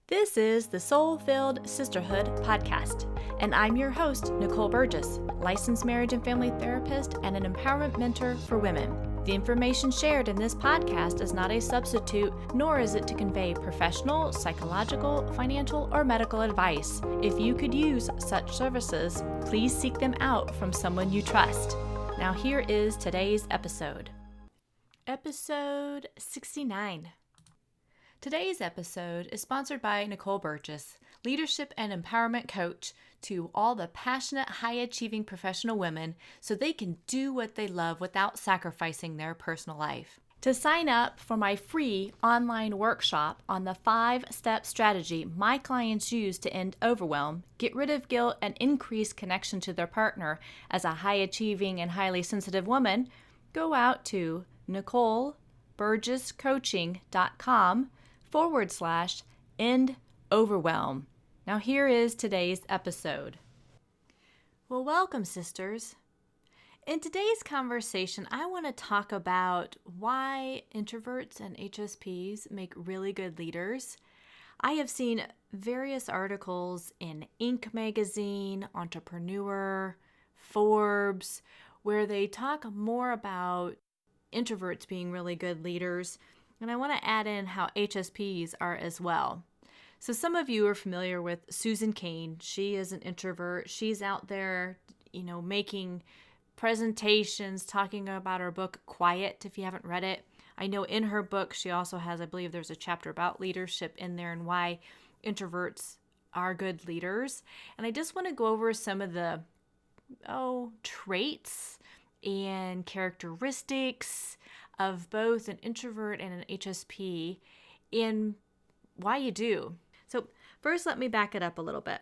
This is the Soul-Filled Sisterhood podcast, and I'm your host, Nicole Burgess, licensed marriage and family therapist and an empowerment mentor for women. The information shared in this podcast is not a substitute, nor is it to convey professional, psychological, financial, or medical advice. If you could use such services, please seek them out from someone you trust. Now here is today's episode. Episode 69. Today's episode is sponsored by Nicole Burgess, leadership and empowerment coach to all the passionate, high-achieving professional women so they can do what they love without sacrificing their personal life. To sign up for my free online workshop on the 5-step strategy my clients use to end overwhelm, get rid of guilt, and increase connection to their partner as a high-achieving and highly sensitive woman, go out to NicoleBurgessCoaching.com/end overwhelm. Now here is today's episode. Well, welcome, sisters. In today's conversation, I want to talk about why introverts and HSPs make really good leaders. I have seen various articles in Inc. magazine, Entrepreneur, Forbes, where they talk more about introverts being really good leaders. And I want to add in how HSPs are as well. So some of you are familiar with Susan Cain. She is an introvert. She's out there, making presentations, talking about her book, Quiet, if you haven't read it. I know in her book, she also has, I believe there's a chapter about leadership in there and why introverts are good leaders. And I just want to go over some of the, traits and characteristics of both an introvert and an HSP in why you do. So first, let me back it up a little bit.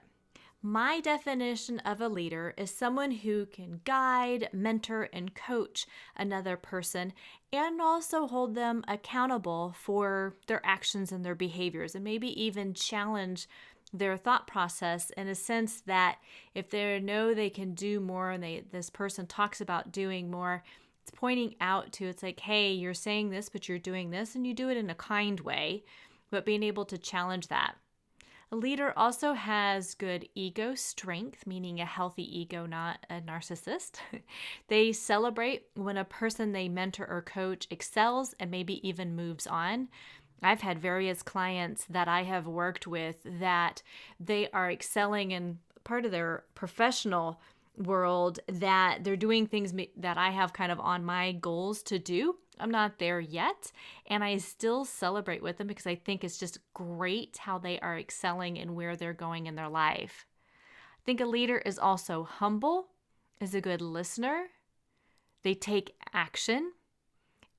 My definition of a leader is someone who can guide, mentor, and coach another person and also hold them accountable for their actions and their behaviors, and maybe even challenge their thought process in a sense that if they know they can do more and this person talks about doing more, it's pointing out to, it's like, hey, you're saying this, but you're doing this, and you do it in a kind way, but being able to challenge that. A leader also has good ego strength, meaning a healthy ego, not a narcissist. They celebrate when a person they mentor or coach excels and maybe even moves on. I've had various clients that I have worked with that they are excelling in part of their professional world, that they're doing things that I have kind of on my goals to do. I'm not there yet, and I still celebrate with them because I think it's just great how they are excelling and where they're going in their life. I think a leader is also humble, is a good listener. They take action,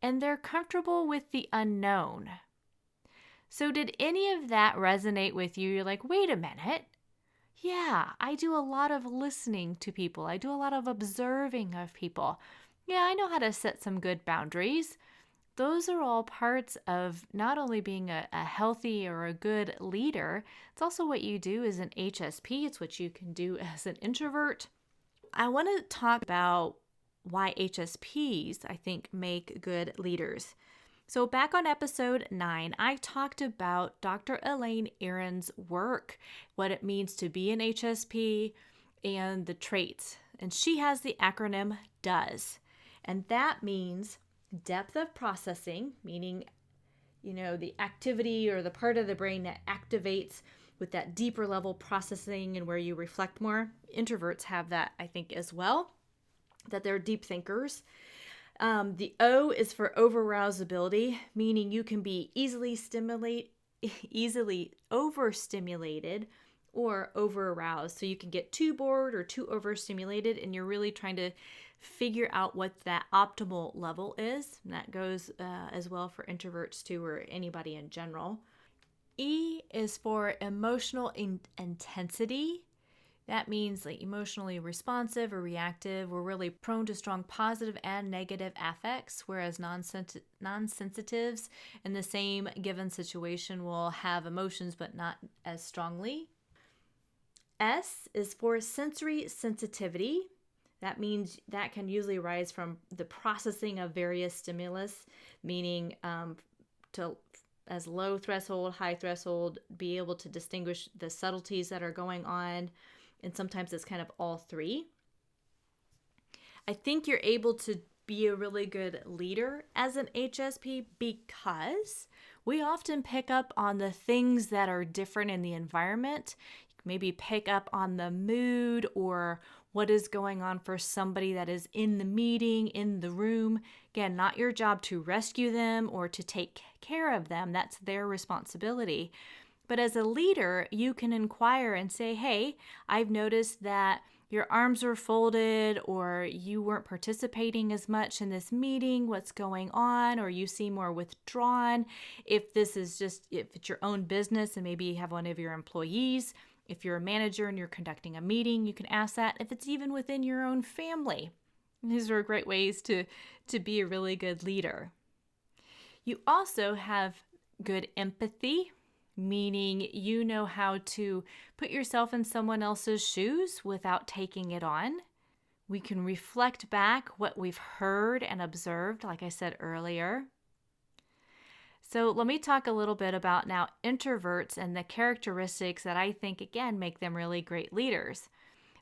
and they're comfortable with the unknown. So did any of that resonate with you? You're like, wait a minute. Yeah, I do a lot of listening to people. I do a lot of observing of people. Yeah, I know how to set some good boundaries. Those are all parts of not only being a healthy or a good leader, it's also what you do as an HSP. It's what you can do as an introvert. I want to talk about why HSPs, I think, make good leaders. So back on episode 9, I talked about Dr. Elaine Aron's work, what it means to be an HSP, and the traits. And she has the acronym DOES. And that means depth of processing, meaning, the activity or the part of the brain that activates with that deeper level processing and where you reflect more. Introverts have that, I think, as well, that they're deep thinkers. The O is for over-arousability, meaning you can be easily overstimulated or over-aroused. So you can get too bored or too overstimulated, and you're really trying to figure out what that optimal level is. And that goes as well for introverts too, or anybody in general. E is for emotional intensity. That means like emotionally responsive or reactive. We're really prone to strong positive and negative affects, whereas non-sensitives in the same given situation will have emotions but not as strongly. S is for sensory sensitivity. That means that can usually arise from the processing of various stimulus, meaning to as low threshold, high threshold, be able to distinguish the subtleties that are going on. And sometimes it's kind of all three. I think you're able to be a really good leader as an HSP because we often pick up on the things that are different in the environment. You can maybe pick up on the mood or what is going on for somebody that is in the meeting, in the room. Again, not your job to rescue them or to take care of them. That's their responsibility. But as a leader, you can inquire and say, hey, I've noticed that your arms are folded or you weren't participating as much in this meeting. What's going on? Or you seem more withdrawn. If it's your own business and maybe you have one of your employees, if you're a manager and you're conducting a meeting, you can ask that. If it's even within your own family, these are great ways to be a really good leader. You also have good empathy, meaning you know how to put yourself in someone else's shoes without taking it on. We can reflect back what we've heard and observed, like I said earlier. So let me talk a little bit about now introverts and the characteristics that I think, again, make them really great leaders.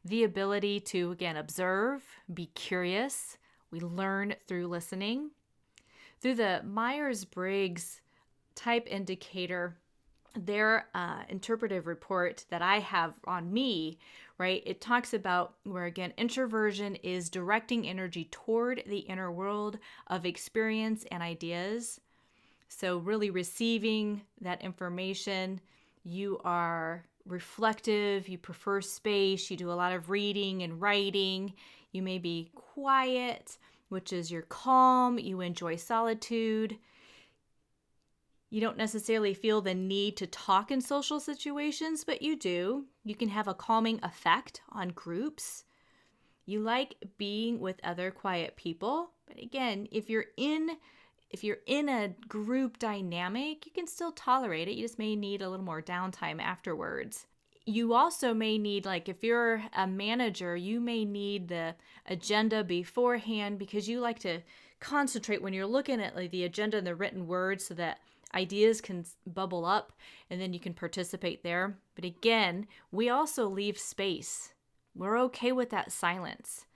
The ability to, again, observe, be curious. We learn through listening. Through the Myers-Briggs type indicator, their interpretive report that I have on me, right, it talks about where, again, introversion is directing energy toward the inner world of experience and ideas. So really receiving that information. You are reflective, you prefer space, you do a lot of reading and writing. You may be quiet, which is you're calm, you enjoy solitude. You don't necessarily feel the need to talk in social situations, but you do. You can have a calming effect on groups. You like being with other quiet people. But again, if you're in a group dynamic, you can still tolerate it. You just may need a little more downtime afterwards. You also may need, like if you're a manager, you may need the agenda beforehand because you like to concentrate when you're looking at like the agenda and the written words so that ideas can bubble up and then you can participate there. But again, we also leave space. We're okay with that silence.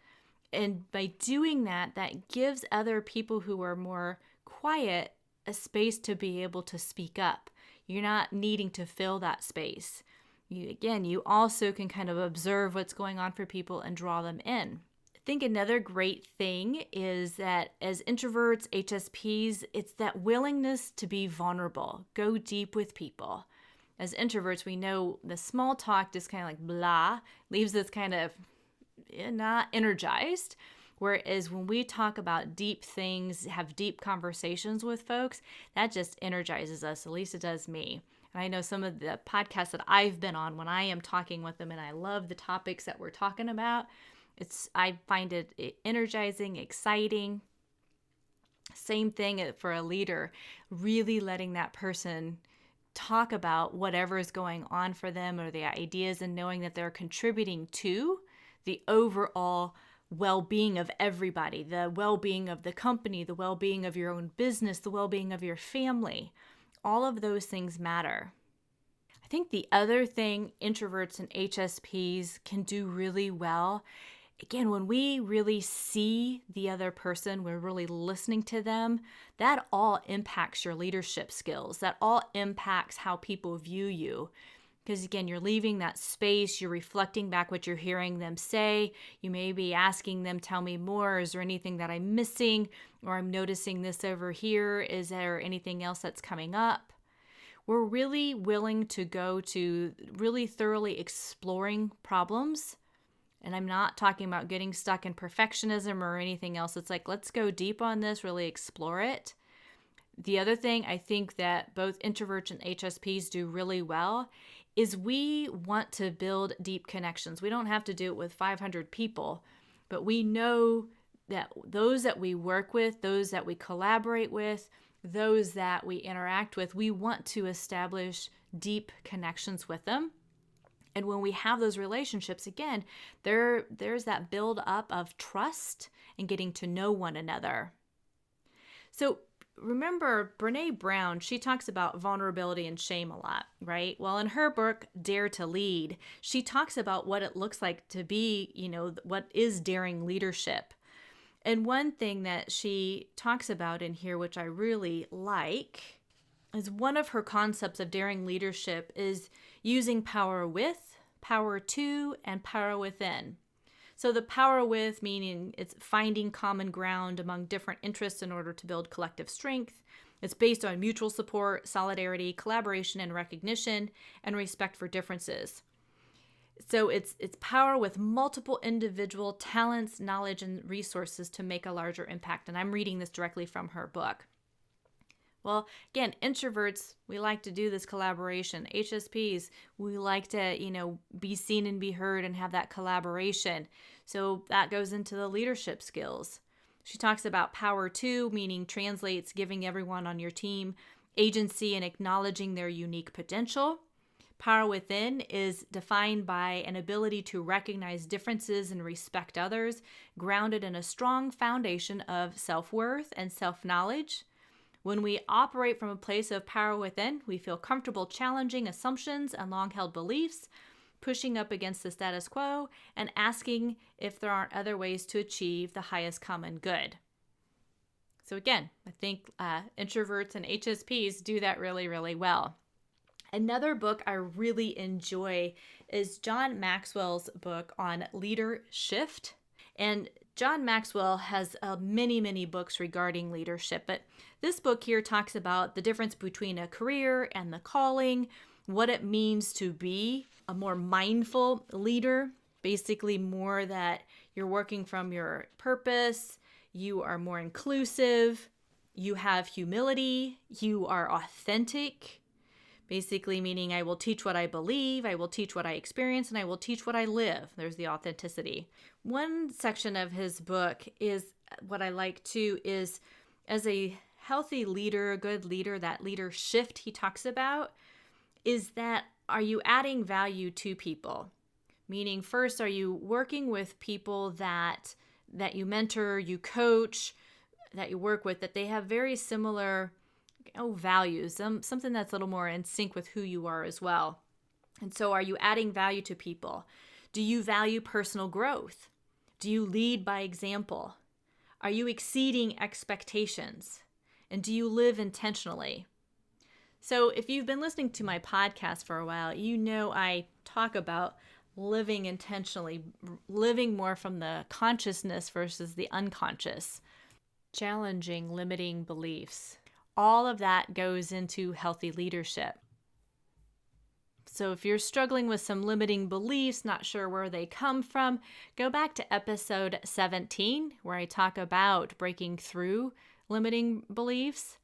And by doing that, that gives other people who are more quiet a space to be able to speak up. You're not needing to fill that space. You also can kind of observe what's going on for people and draw them in. I think another great thing is that as introverts, HSPs, it's that willingness to be vulnerable, go deep with people. As introverts, we know the small talk just kind of like blah, leaves us kind of not energized. Whereas when we talk about deep things, have deep conversations with folks, that just energizes us. At least it does me. And I know some of the podcasts that I've been on when I am talking with them and I love the topics that we're talking about, I find it energizing, exciting. Same thing for a leader, really letting that person talk about whatever is going on for them or the ideas and knowing that they're contributing to the overall well-being of everybody, the well-being of the company, the well-being of your own business, the well-being of your family. All of those things matter. I think the other thing introverts and HSPs can do really well, again, when we really see the other person, we're really listening to them, that all impacts your leadership skills. That all impacts how people view you. Because again, you're leaving that space, you're reflecting back what you're hearing them say. You may be asking them, tell me more. Is there anything that I'm missing? Or I'm noticing this over here. Is there anything else that's coming up? We're really willing to go to really thoroughly exploring problems. And I'm not talking about getting stuck in perfectionism or anything else. It's like, let's go deep on this, really explore it. The other thing I think that both introverts and HSPs do really well is we want to build deep connections. We don't have to do it with 500 people, but we know that those that we work with, those that we collaborate with, those that we interact with, we want to establish deep connections with them. And when we have those relationships, again, there's that build up of trust and getting to know one another. So remember Brene Brown, she talks about vulnerability and shame a lot, right? Well, in her book, Dare to Lead, she talks about what it looks like to be, what is daring leadership. And one thing that she talks about in here, which I really like, is one of her concepts of daring leadership is using power with, power to, and power within. So the power with meaning it's finding common ground among different interests in order to build collective strength. It's based on mutual support, solidarity, collaboration, and recognition, and respect for differences. So it's power with multiple individual talents, knowledge, and resources to make a larger impact. And I'm reading this directly from her book. Well, again, introverts, we like to do this collaboration. HSPs, we like to, be seen and be heard and have that collaboration. So that goes into the leadership skills. She talks about power to, meaning translates giving everyone on your team agency and acknowledging their unique potential. Power within is defined by an ability to recognize differences and respect others, grounded in a strong foundation of self-worth and self-knowledge. When we operate from a place of power within, we feel comfortable challenging assumptions and long-held beliefs, pushing up against the status quo, and asking if there aren't other ways to achieve the highest common good. So again, I think introverts and HSPs do that really, really well. Another book I really enjoy is John Maxwell's book on leadership. And John Maxwell has many, many books regarding leadership, but this book here talks about the difference between a career and the calling, what it means to be a more mindful leader, basically more that you're working from your purpose, you are more inclusive, you have humility, you are authentic, basically meaning I will teach what I believe, I will teach what I experience, and I will teach what I live. There's the authenticity. One section of his book is what I like too is as a healthy leader, a good leader, that leadership he talks about is that are you adding value to people? Meaning first, are you working with people that you mentor, you coach, that you work with, that they have very similar values, something that's a little more in sync with who you are as well. And so are you adding value to people? Do you value personal growth? Do you lead by example? Are you exceeding expectations? And do you live intentionally? So if you've been listening to my podcast for a while, you know I talk about living intentionally, living more from the consciousness versus the unconscious, challenging limiting beliefs. All of that goes into healthy leadership. So if you're struggling with some limiting beliefs, not sure where they come from, go back to episode 17, where I talk about breaking through limiting beliefs.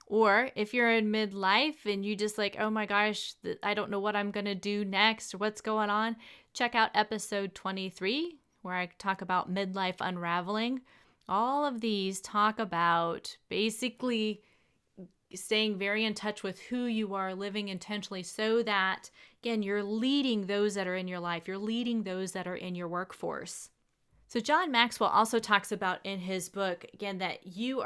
Or if you're in midlife and you just like, oh my gosh, I don't know what I'm going to do next, what's going on, check out episode 23, where I talk about midlife unraveling. All of these talk about basically staying very in touch with who you are, living intentionally so that, again, you're leading those that are in your life. You're leading those that are in your workforce. So John Maxwell also talks about in his book, again, that you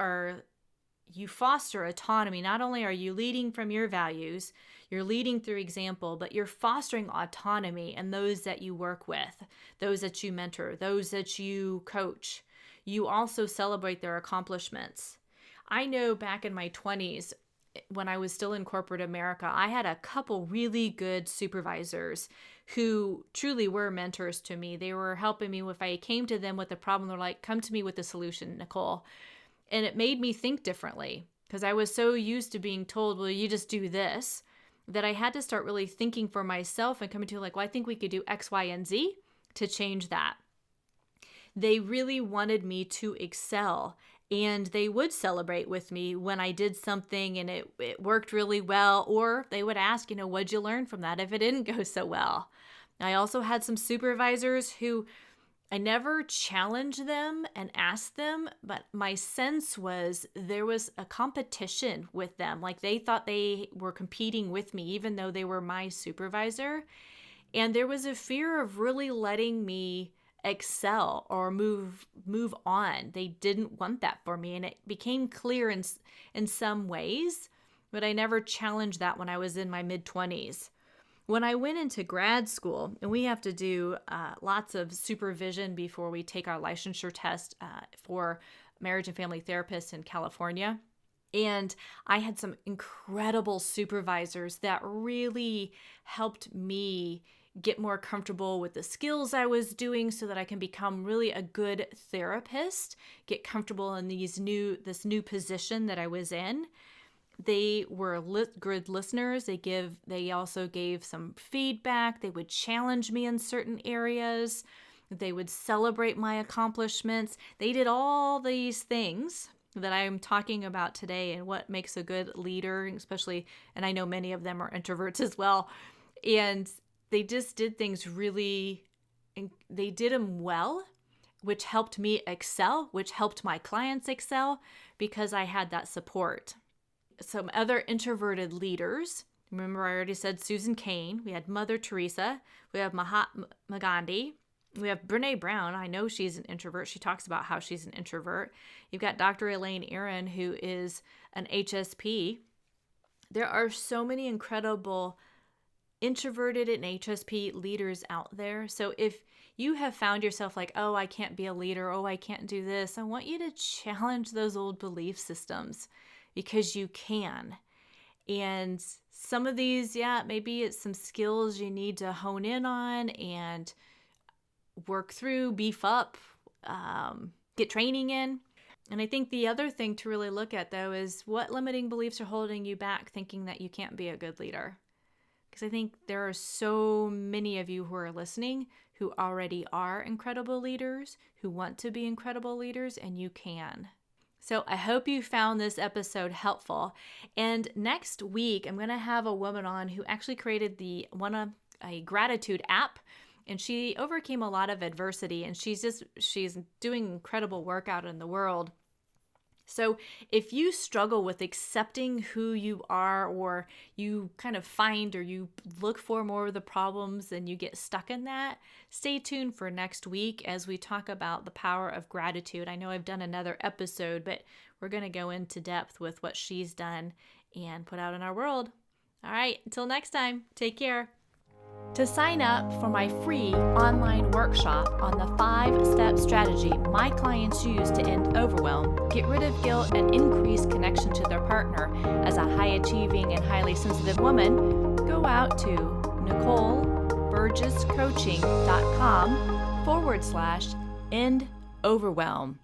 foster autonomy. Not only are you leading from your values, you're leading through example, but you're fostering autonomy in those that you work with, those that you mentor, those that you coach. You also celebrate their accomplishments. I know back in my 20s, when I was still in corporate America, I had a couple really good supervisors who truly were mentors to me. They were helping me. If I came to them with a problem, they're like, come to me with a solution, Nicole. And it made me think differently because I was so used to being told, well, you just do this, that I had to start really thinking for myself and coming to like, well, I think we could do X, Y, and Z to change that. They really wanted me to excel. And they would celebrate with me when I did something and it worked really well. Or they would ask, what'd you learn from that if it didn't go so well? I also had some supervisors who I never challenged them and asked them, but my sense was there was a competition with them. Like they thought they were competing with me, even though they were my supervisor. And there was a fear of really letting me excel or move on. They didn't want that for me, and it became clear in some ways, but I never challenged that when I was in my mid-20s. When I went into grad school, and we have to do lots of supervision before we take our licensure test for marriage and family therapists in California. And I had some incredible supervisors that really helped me get more comfortable with the skills I was doing so that I can become really a good therapist, get comfortable in this new position that I was in. They were good listeners. They also gave some feedback. They would challenge me in certain areas. They would celebrate my accomplishments. They did all these things that I'm talking about today and what makes a good leader, especially, and I know many of them are introverts as well. And they just did things really, they did them well, which helped me excel, which helped my clients excel because I had that support. Some other introverted leaders. Remember, I already said Susan Cain. We had Mother Teresa. We have Mahatma Gandhi. We have Brene Brown. I know she's an introvert. She talks about how she's an introvert. You've got Dr. Elaine Aron, who is an HSP. There are so many incredible introverted and HSP leaders out there. So if you have found yourself like, oh, I can't be a leader. Oh, I can't do this. I want you to challenge those old belief systems, because you can. And some of these, maybe it's some skills you need to hone in on and work through, beef up, get training in. And I think the other thing to really look at, though, is what limiting beliefs are holding you back thinking that you can't be a good leader. Because I think there are so many of you who are listening who already are incredible leaders, who want to be incredible leaders, and you can. So I hope you found this episode helpful. And next week, I'm going to have a woman on who actually created a gratitude app, and she overcame a lot of adversity, and she's doing incredible work out in the world. So if you struggle with accepting who you are, or you kind of find or you look for more of the problems and you get stuck in that, stay tuned for next week as we talk about the power of gratitude. I know I've done another episode, but we're going to go into depth with what she's done and put out in our world. All right, until next time, take care. To sign up for my free online workshop on the 5-step strategy my clients use to end overwhelm, get rid of guilt, and increase connection to their partner as a high-achieving and highly sensitive woman, go out to NicoleBurgessCoaching.com/end overwhelm.